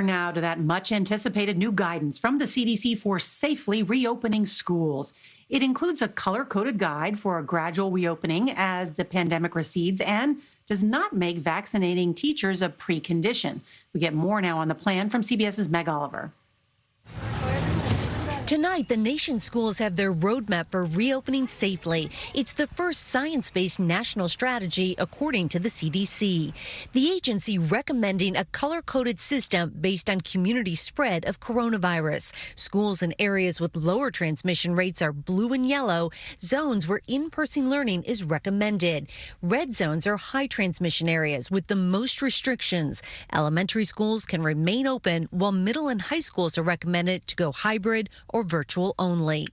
Now to that much anticipated new guidance from the CDC for safely reopening schools. It includes a color coded guide for a gradual reopening as the pandemic recedes and does not make vaccinating teachers a precondition. We get more now on the plan from CBS's Meg Oliver. Tonight, the nation's schools have their roadmap for reopening safely. It's the first science-based national strategy, according to the CDC. The agency recommending a color-coded system based on community spread of coronavirus. Schools in areas with lower transmission rates are blue and yellow, zones where in-person learning is recommended. Red zones are high transmission areas with the most restrictions. Elementary schools can remain open, while middle and high schools are recommended to go hybrid or virtual only.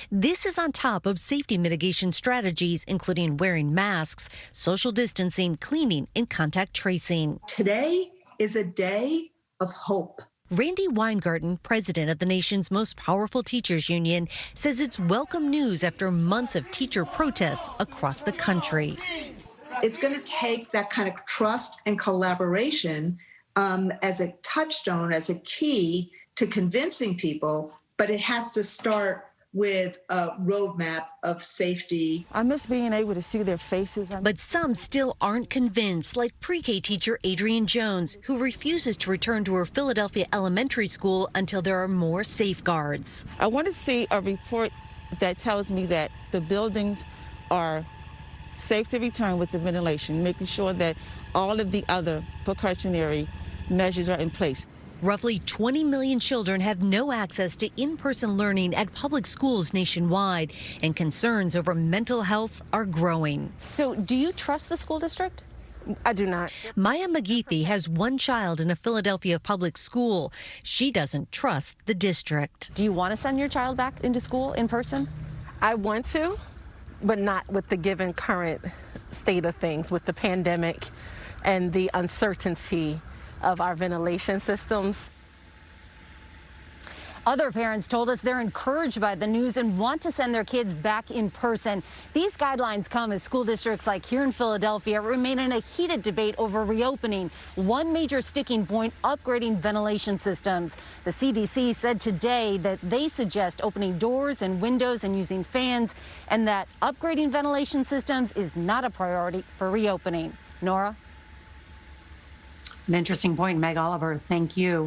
This is on top of safety mitigation strategies, including wearing masks, social distancing, cleaning, and contact tracing. Today is a day of hope. Randy Weingarten, president of the nation's most powerful teachers union, says it's welcome news after months of teacher protests across the country. It's going to take that kind of trust and collaboration as a touchstone, as a key to convincing people. But it has to start with a roadmap of safety. I miss being able to see their faces. But some still aren't convinced, like pre-K teacher Adrienne Jones, who refuses to return to her Philadelphia elementary school until there are more safeguards. I want to see a report that tells me that the buildings are safe to return with the ventilation, making sure that all of the other precautionary measures are in place. Roughly 20 million children have no access to in-person learning at public schools nationwide, and concerns over mental health are growing. So do you trust the school district? I do not. Maya McGeethy has one child in a Philadelphia public school. She doesn't trust the district. Do you want to send your child back into school in person? I want to, but not with the given current state of things, with the pandemic and the uncertainty of our ventilation systems. Other parents told us they're encouraged by the news and want to send their kids back in person. These guidelines come as school districts like here in Philadelphia remain in a heated debate over reopening. One major sticking point, upgrading ventilation systems. The CDC said today that they suggest opening doors and windows and using fans, and that upgrading ventilation systems is not a priority for reopening. Nora? An interesting point, Meg Oliver. Thank you.